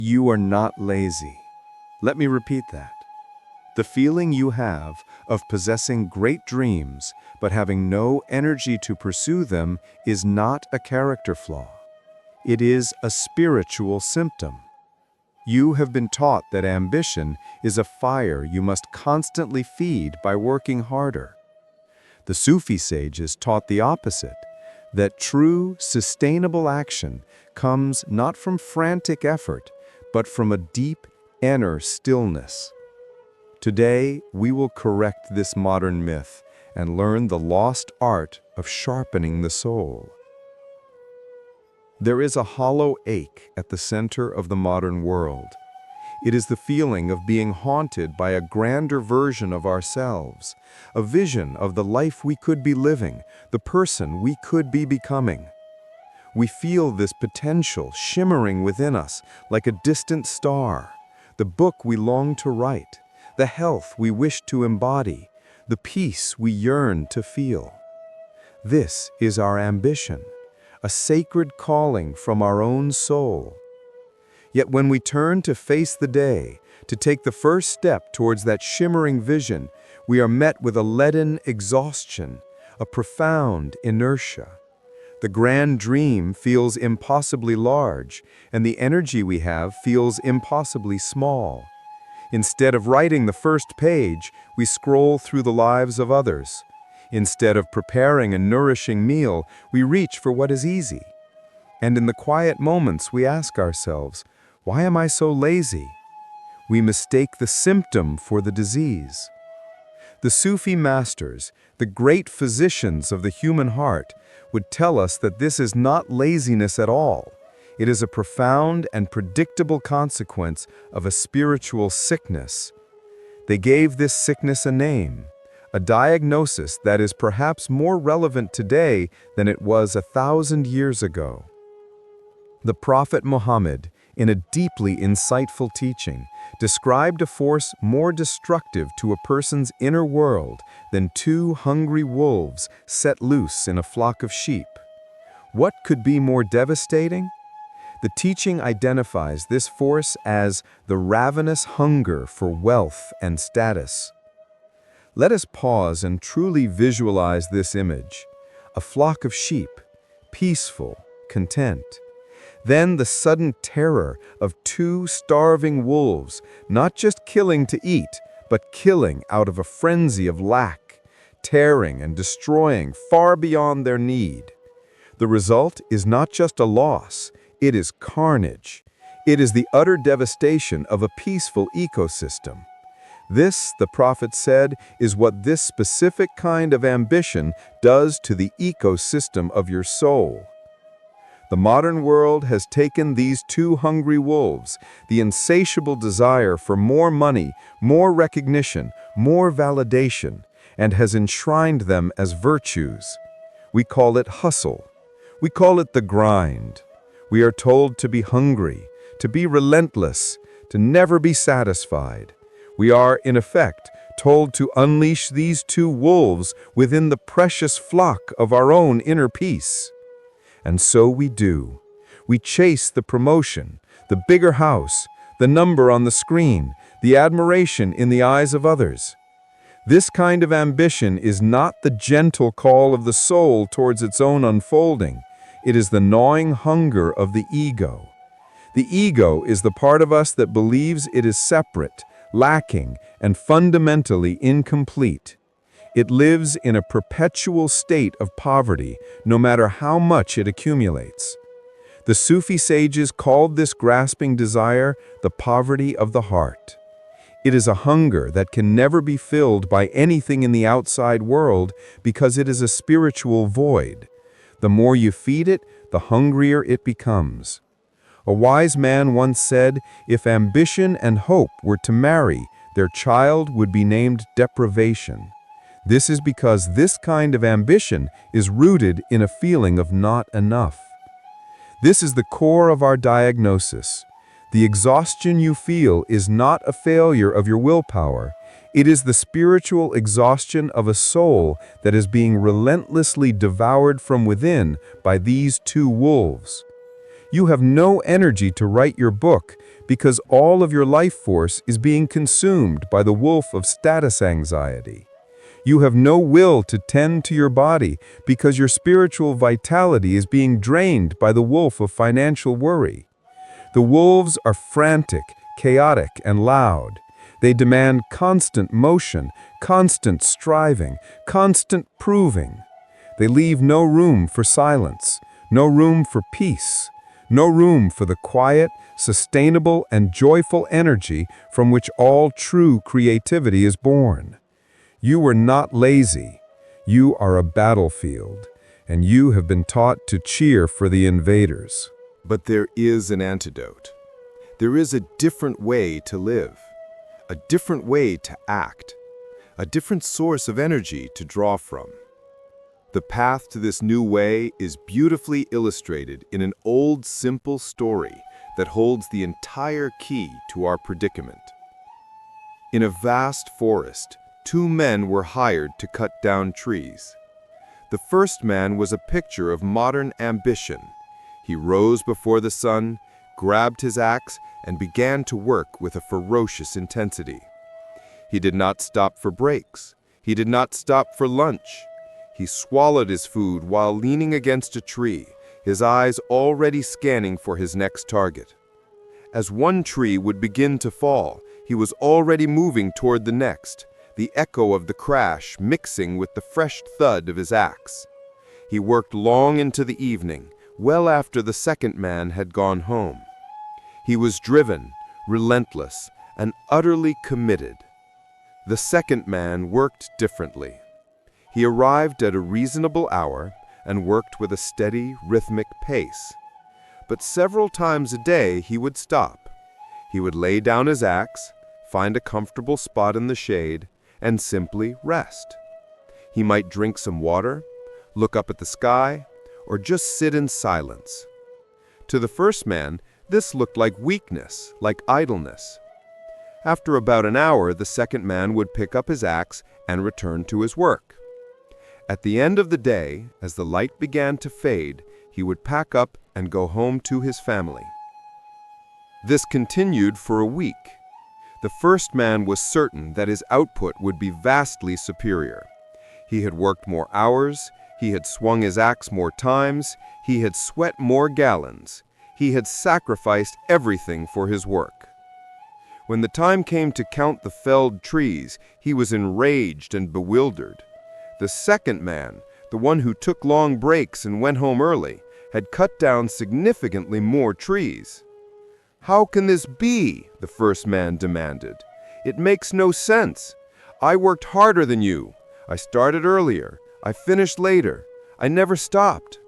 You are not lazy. Let me repeat that. The feeling you have of possessing great dreams but having no energy to pursue them is not a character flaw. It is a spiritual symptom. You have been taught that ambition is a fire you must constantly feed by working harder. The Sufi sages taught the opposite, that true, sustainable action comes not from frantic effort, but from a deep inner stillness. Today, we will correct this modern myth and learn the lost art of sharpening the soul. There is a hollow ache at the center of the modern world. It is the feeling of being haunted by a grander version of ourselves, a vision of the life we could be living, the person we could be becoming. We feel this potential shimmering within us like a distant star, the book we long to write, the health we wish to embody, the peace we yearn to feel. This is our ambition, a sacred calling from our own soul. Yet when we turn to face the day, to take the first step towards that shimmering vision, we are met with a leaden exhaustion, a profound inertia. The grand dream feels impossibly large, and the energy we have feels impossibly small. Instead of writing the first page, we scroll through the lives of others. Instead of preparing a nourishing meal, we reach for what is easy. And in the quiet moments, we ask ourselves, why am I so lazy? We mistake the symptom for the disease. The Sufi masters, the great physicians of the human heart, would tell us that this is not laziness at all. It is a profound and predictable consequence of a spiritual sickness. They gave this sickness a name, a diagnosis that is perhaps more relevant today than it was 1,000 years ago. The Prophet Muhammad, in a deeply insightful teaching, described a force more destructive to a person's inner world than two hungry wolves set loose in a flock of sheep. What could be more devastating? The teaching identifies this force as the ravenous hunger for wealth and status. Let us pause and truly visualize this image. A flock of sheep, peaceful, content. Then the sudden terror of two starving wolves, not just killing to eat, but killing out of a frenzy of lack, tearing and destroying far beyond their need. The result is not just a loss, it is carnage. It is the utter devastation of a peaceful ecosystem. This, the prophet said, is what this specific kind of ambition does to the ecosystem of your soul. The modern world has taken these two hungry wolves, the insatiable desire for more money, more recognition, more validation, and has enshrined them as virtues. We call it hustle. We call it the grind. We are told to be hungry, to be relentless, to never be satisfied. We are, in effect, told to unleash these two wolves within the precious flock of our own inner peace. And so we do. We chase the promotion, the bigger house, the number on the screen, the admiration in the eyes of others. This kind of ambition is not the gentle call of the soul towards its own unfolding. It is the gnawing hunger of the ego. The ego is the part of us that believes it is separate, lacking, and fundamentally incomplete. It lives in a perpetual state of poverty, no matter how much it accumulates. The Sufi sages called this grasping desire the poverty of the heart. It is a hunger that can never be filled by anything in the outside world because it is a spiritual void. The more you feed it, the hungrier it becomes. A wise man once said, if ambition and hope were to marry, their child would be named deprivation. This is because this kind of ambition is rooted in a feeling of not enough. This is the core of our diagnosis. The exhaustion you feel is not a failure of your willpower. It is the spiritual exhaustion of a soul that is being relentlessly devoured from within by these two wolves. You have no energy to write your book because all of your life force is being consumed by the wolf of status anxiety. You have no will to tend to your body because your spiritual vitality is being drained by the wolf of financial worry. The wolves are frantic, chaotic, and loud. They demand constant motion, constant striving, constant proving. They leave no room for silence, no room for peace, no room for the quiet, sustainable, and joyful energy from which all true creativity is born. You are not lazy. You are a battlefield, and you have been taught to cheer for the invaders. But there is an antidote. There is a different way to live, a different way to act, a different source of energy to draw from. The path to this new way is beautifully illustrated in an old, simple story that holds the entire key to our predicament. In a vast forest, two men were hired to cut down trees. The first man was a picture of modern ambition. He rose before the sun, grabbed his axe, and began to work with a ferocious intensity. He did not stop for breaks. He did not stop for lunch. He swallowed his food while leaning against a tree, his eyes already scanning for his next target. As one tree would begin to fall, he was already moving toward the next, the echo of the crash mixing with the fresh thud of his axe. He worked long into the evening, well after the second man had gone home. He was driven, relentless, and utterly committed. The second man worked differently. He arrived at a reasonable hour and worked with a steady, rhythmic pace. But several times a day he would stop. He would lay down his axe, find a comfortable spot in the shade, and simply rest. He might drink some water, look up at the sky, or just sit in silence. To the first man, this looked like weakness, like idleness. After about an hour, the second man would pick up his axe and return to his work. At the end of the day, as the light began to fade, he would pack up and go home to his family. This continued for a week. The first man was certain that his output would be vastly superior. He had worked more hours, he had swung his axe more times, he had sweat more gallons. He had sacrificed everything for his work. When the time came to count the felled trees, he was enraged and bewildered. The second man, the one who took long breaks and went home early, had cut down significantly more trees. "How can this be?" the first man demanded. "It makes no sense. I worked harder than you. I started earlier. I finished later. I never stopped.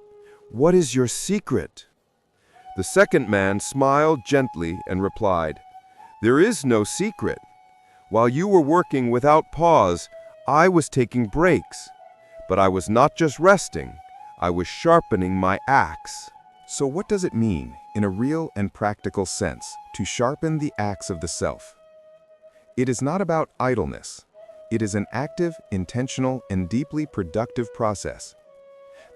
What is your secret?" The second man smiled gently and replied, "There is no secret. While you were working without pause, I was taking breaks. But I was not just resting. I was sharpening my axe." So what does it mean, in a real and practical sense, to sharpen the axe of the self? It is not about idleness. It is an active, intentional, and deeply productive process.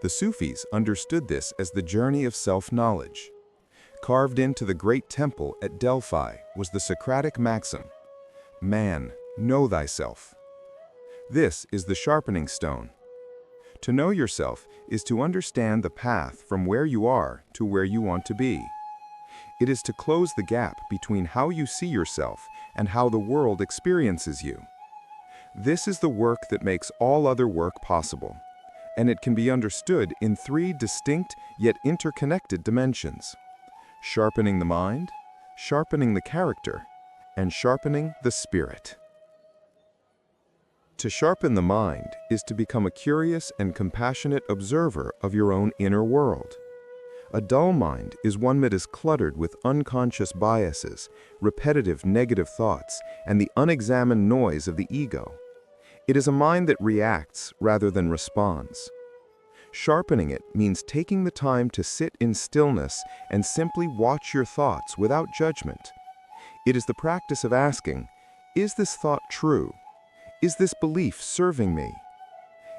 The Sufis understood this as the journey of self-knowledge. Carved into the great temple at Delphi was the Socratic maxim, "Man, know thyself." This is the sharpening stone. To know yourself is to understand the path from where you are to where you want to be. It is to close the gap between how you see yourself and how the world experiences you. This is the work that makes all other work possible, and it can be understood in three distinct yet interconnected dimensions: sharpening the mind, sharpening the character, and sharpening the spirit. To sharpen the mind is to become a curious and compassionate observer of your own inner world. A dull mind is one that is cluttered with unconscious biases, repetitive negative thoughts, and the unexamined noise of the ego. It is a mind that reacts rather than responds. Sharpening it means taking the time to sit in stillness and simply watch your thoughts without judgment. It is the practice of asking, is this thought true? Is this belief serving me?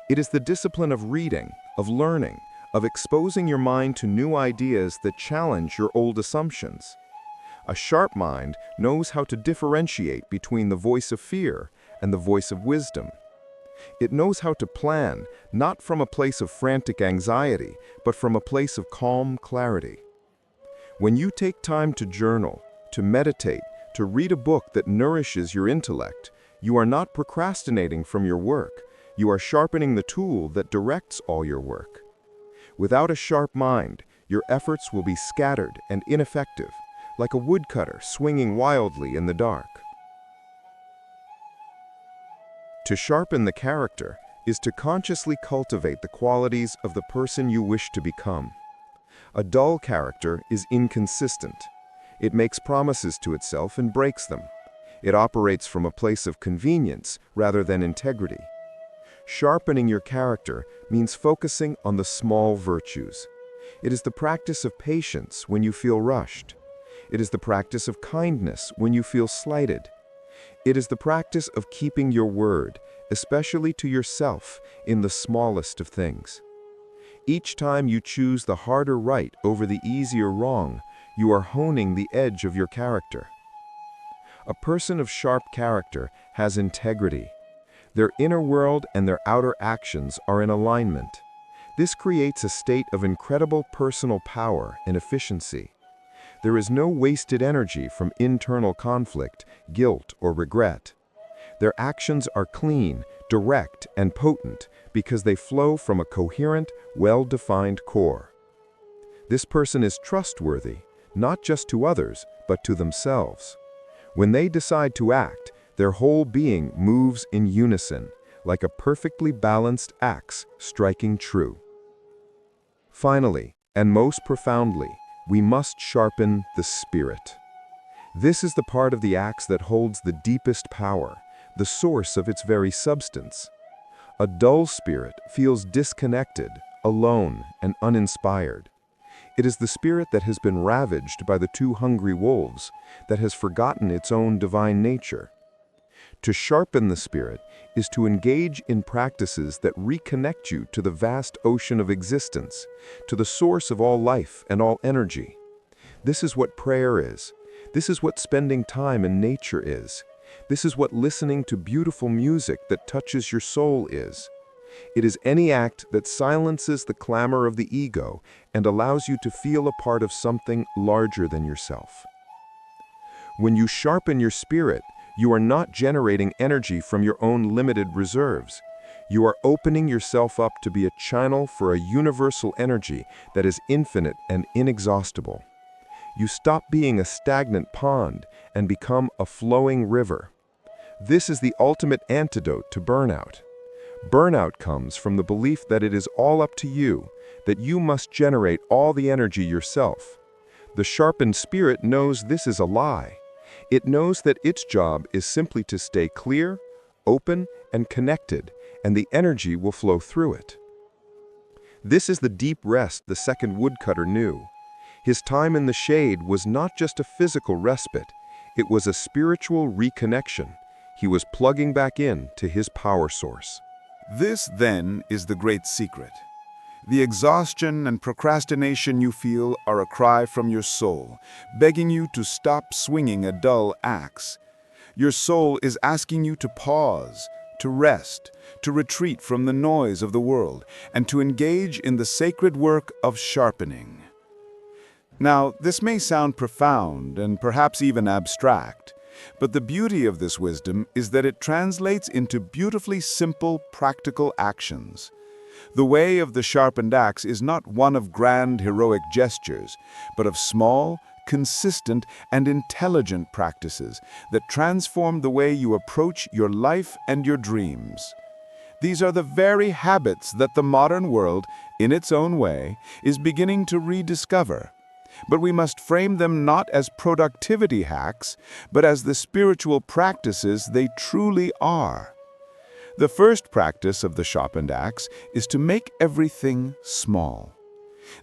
It is the discipline of reading, of learning, of exposing your mind to new ideas that challenge your old assumptions. A sharp mind knows how to differentiate between the voice of fear and the voice of wisdom. It knows how to plan, not from a place of frantic anxiety, but from a place of calm clarity. When you take time to journal, to meditate, to read a book that nourishes your intellect, you are not procrastinating from your work. You are sharpening the tool that directs all your work. Without a sharp mind, your efforts will be scattered and ineffective, like a woodcutter swinging wildly in the dark. To sharpen the character is to consciously cultivate the qualities of the person you wish to become. A dull character is inconsistent. It makes promises to itself and breaks them. It operates from a place of convenience rather than integrity. Sharpening your character means focusing on the small virtues. It is the practice of patience when you feel rushed. It is the practice of kindness when you feel slighted. It is the practice of keeping your word, especially to yourself, in the smallest of things. Each time you choose the harder right over the easier wrong, you are honing the edge of your character. A person of sharp character has integrity. Their inner world and their outer actions are in alignment. This creates a state of incredible personal power and efficiency. There is no wasted energy from internal conflict, guilt, or regret. Their actions are clean, direct, and potent because they flow from a coherent, well-defined core. This person is trustworthy, not just to others, but to themselves. When they decide to act, their whole being moves in unison, like a perfectly balanced axe striking true. Finally, and most profoundly, we must sharpen the spirit. This is the part of the axe that holds the deepest power, the source of its very substance. A dull spirit feels disconnected, alone, and uninspired. It is the spirit that has been ravaged by the two hungry wolves, that has forgotten its own divine nature. To sharpen the spirit is to engage in practices that reconnect you to the vast ocean of existence, to the source of all life and all energy. This is what prayer is. This is what spending time in nature is. This is what listening to beautiful music that touches your soul is. It is any act that silences the clamor of the ego and allows you to feel a part of something larger than yourself. When you sharpen your spirit, you are not generating energy from your own limited reserves. You are opening yourself up to be a channel for a universal energy that is infinite and inexhaustible. You stop being a stagnant pond and become a flowing river. This is the ultimate antidote to burnout. Burnout comes from the belief that it is all up to you, that you must generate all the energy yourself. The sharpened spirit knows this is a lie. It knows that its job is simply to stay clear, open, and connected, and the energy will flow through it. This is the deep rest the second woodcutter knew. His time in the shade was not just a physical respite, it was a spiritual reconnection. He was plugging back in to his power source. This, then, is the great secret. The exhaustion and procrastination you feel are a cry from your soul, begging you to stop swinging a dull axe. Your soul is asking you to pause, to rest, to retreat from the noise of the world, and to engage in the sacred work of sharpening. Now, this may sound profound and perhaps even abstract, but the beauty of this wisdom is that it translates into beautifully simple, practical actions. The way of the sharpened axe is not one of grand, heroic gestures, but of small, consistent, and intelligent practices that transform the way you approach your life and your dreams. These are the very habits that the modern world, in its own way, is beginning to rediscover. But we must frame them not as productivity hacks, but as the spiritual practices they truly are. The first practice of the sharpened axe is to make everything small.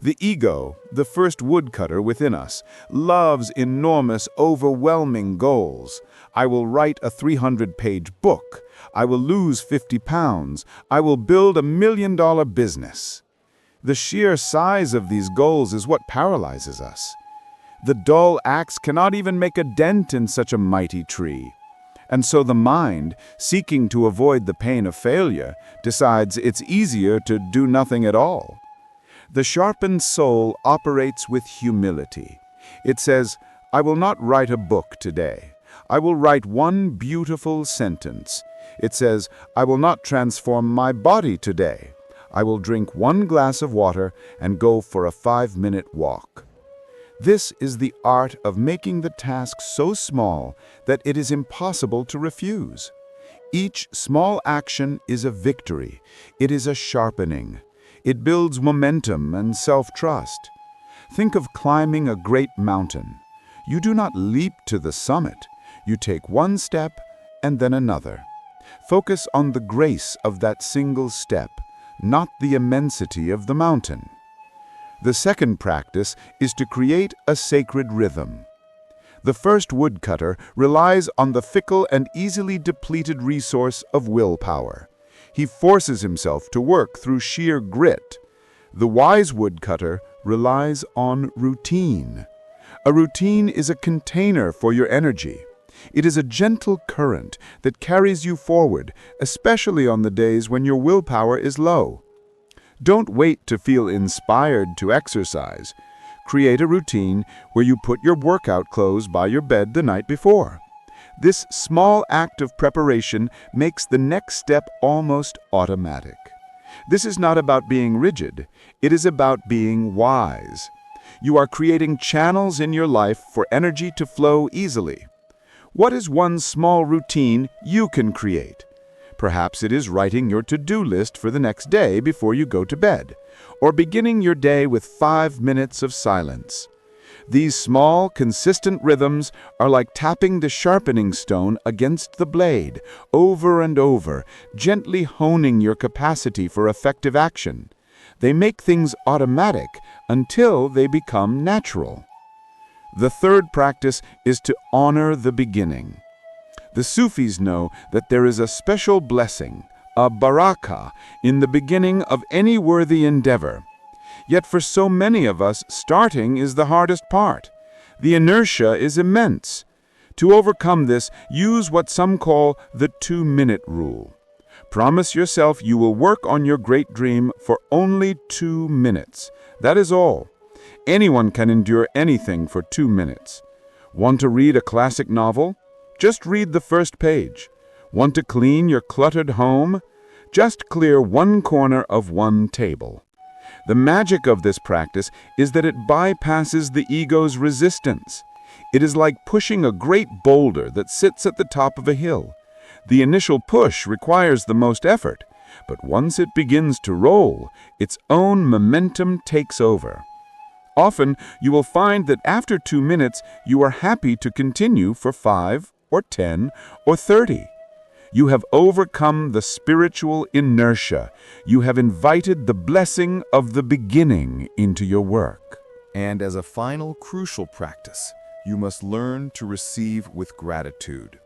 The ego, the first woodcutter within us, loves enormous, overwhelming goals. I will write a 300-page book. I will lose 50 pounds. I will build $1 million business. The sheer size of these goals is what paralyzes us. The dull axe cannot even make a dent in such a mighty tree. And so the mind, seeking to avoid the pain of failure, decides it's easier to do nothing at all. The sharpened soul operates with humility. It says, "I will not write a book today. I will write one beautiful sentence." It says, "I will not transform my body today. I will drink one glass of water and go for a 5-minute walk." This is the art of making the task so small that it is impossible to refuse. Each small action is a victory. It is a sharpening. It builds momentum and self-trust. Think of climbing a great mountain. You do not leap to the summit. You take one step and then another. Focus on the grace of that single step, not the immensity of the mountain. The second practice is to create a sacred rhythm. The first woodcutter relies on the fickle and easily depleted resource of willpower. He forces himself to work through sheer grit. The wise woodcutter relies on routine. A routine is a container for your energy. It is a gentle current that carries you forward, especially on the days when your willpower is low. Don't wait to feel inspired to exercise. Create a routine where you put your workout clothes by your bed the night before. This small act of preparation makes the next step almost automatic. This is not about being rigid. It is about being wise. You are creating channels in your life for energy to flow easily. What is one small routine you can create? Perhaps it is writing your to-do list for the next day before you go to bed, or beginning your day with 5 minutes of silence. These small, consistent rhythms are like tapping the sharpening stone against the blade, over and over, gently honing your capacity for effective action. They make things automatic until they become natural. The third practice is to honor the beginning. The Sufis know that there is a special blessing, a barakah, in the beginning of any worthy endeavor. Yet for so many of us, starting is the hardest part. The inertia is immense. To overcome this, use what some call the 2-minute rule. Promise yourself you will work on your great dream for only 2 minutes. That is all. Anyone can endure anything for 2 minutes. Want to read a classic novel? Just read the first page. Want to clean your cluttered home? Just clear one corner of one table. The magic of this practice is that it bypasses the ego's resistance. It is like pushing a great boulder that sits at the top of a hill. The initial push requires the most effort, but once it begins to roll, its own momentum takes over. Often, you will find that after 2 minutes, you are happy to continue for 5 or 10 or 30. You have overcome the spiritual inertia. You have invited the blessing of the beginning into your work. And as a final crucial practice, you must learn to receive with gratitude.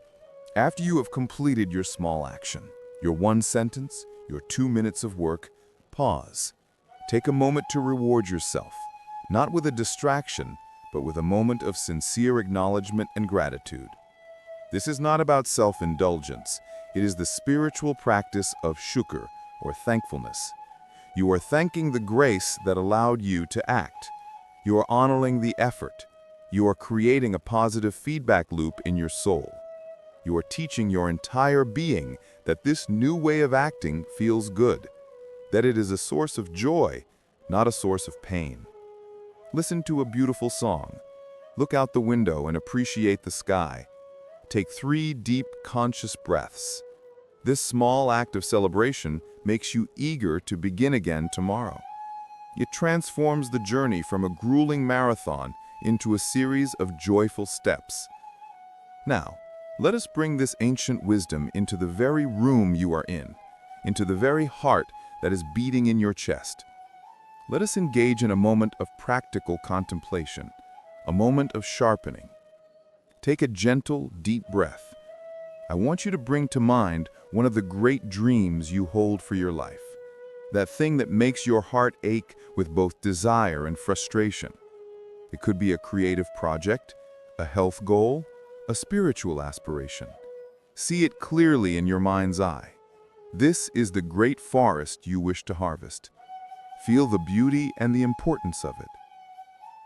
After you have completed your small action, your 1 sentence, your 2 minutes of work, pause. Take a moment to reward yourself, not with a distraction, but with a moment of sincere acknowledgement and gratitude. This is not about self-indulgence. It is the spiritual practice of shukr, or thankfulness. You are thanking the grace that allowed you to act. You are honoring the effort. You are creating a positive feedback loop in your soul. You are teaching your entire being that this new way of acting feels good, that it is a source of joy, not a source of pain. Listen to a beautiful song. Look out the window and appreciate the sky. Take 3 deep, conscious breaths. This small act of celebration makes you eager to begin again tomorrow. It transforms the journey from a grueling marathon into a series of joyful steps. Now, let us bring this ancient wisdom into the very room you are in, into the very heart that is beating in your chest. Let us engage in a moment of practical contemplation, a moment of sharpening. Take a gentle, deep breath. I want you to bring to mind one of the great dreams you hold for your life, that thing that makes your heart ache with both desire and frustration. It could be a creative project, a health goal, a spiritual aspiration. See it clearly in your mind's eye. This is the great forest you wish to harvest. Feel the beauty and the importance of it.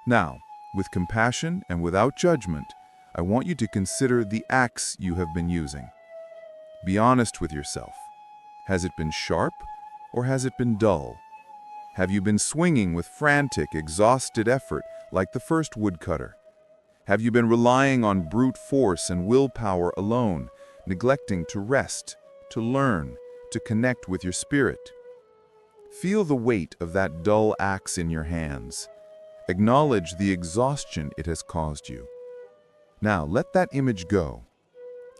Now, with compassion and without judgment, I want you to consider the axe you have been using. Be honest with yourself. Has it been sharp or has it been dull? Have you been swinging with frantic, exhausted effort like the first woodcutter? Have you been relying on brute force and willpower alone, neglecting to rest, to learn, to connect with your spirit? Feel the weight of that dull axe in your hands. Acknowledge the exhaustion it has caused you. Now let that image go.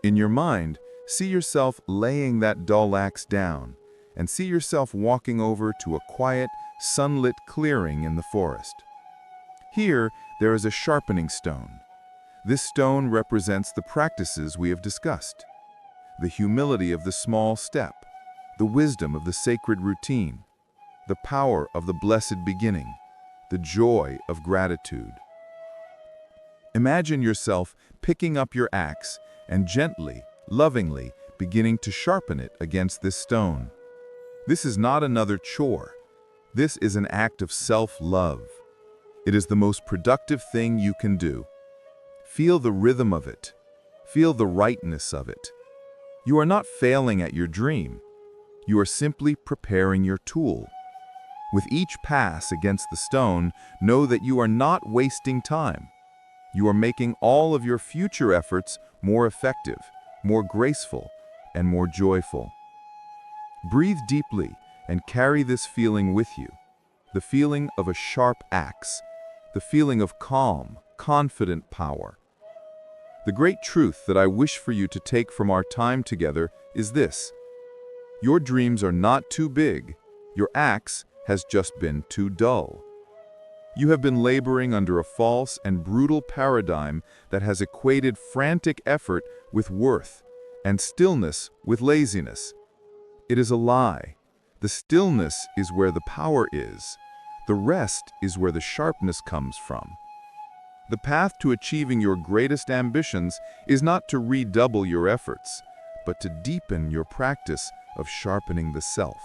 In your mind, see yourself laying that dull axe down, and see yourself walking over to a quiet, sunlit clearing in the forest. Here, there is a sharpening stone. This stone represents the practices we have discussed. The humility of the small step, the wisdom of the sacred routine, the power of the blessed beginning, the joy of gratitude. Imagine yourself picking up your axe and gently, lovingly beginning to sharpen it against this stone. This is not another chore. This is an act of self-love. It is the most productive thing you can do. Feel the rhythm of it. Feel the rightness of it. You are not failing at your dream. You are simply preparing your tool. With each pass against the stone, know that you are not wasting time. You are making all of your future efforts more effective, more graceful, and more joyful. Breathe deeply and carry this feeling with you. The feeling of a sharp axe, the feeling of calm, confident power. The great truth that I wish for you to take from our time together is this: your dreams are not too big. Your axe has just been too dull. You have been laboring under a false and brutal paradigm that has equated frantic effort with worth and stillness with laziness. It is a lie. The stillness is where the power is. The rest is where the sharpness comes from. The path to achieving your greatest ambitions is not to redouble your efforts, but to deepen your practice of sharpening the self.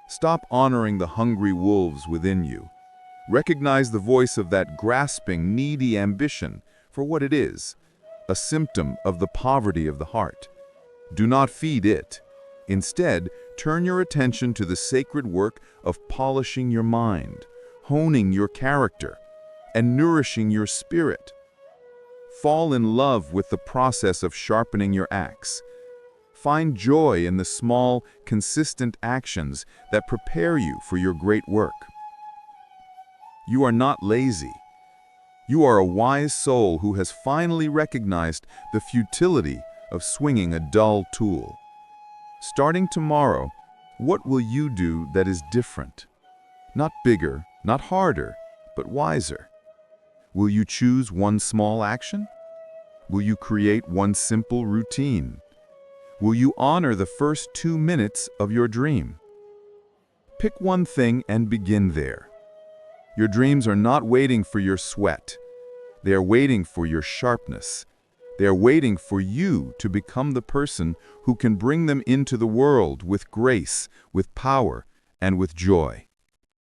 Stop honoring the hungry wolves within you. Recognize the voice of that grasping, needy ambition for what it is, a symptom of the poverty of the heart. Do not feed it. Instead, turn your attention to the sacred work of polishing your mind, honing your character, and nourishing your spirit. Fall in love with the process of sharpening your axe. Find joy in the small, consistent actions that prepare you for your great work. You are not lazy. You are a wise soul who has finally recognized the futility of swinging a dull tool. Starting tomorrow, what will you do that is different? Not bigger, not harder, but wiser. Will you choose one small action? Will you create one simple routine? Will you honor the first 2 minutes of your dream? Pick one thing and begin there. Your dreams are not waiting for your sweat. They are waiting for your sharpness. They are waiting for you to become the person who can bring them into the world with grace, with power, and with joy.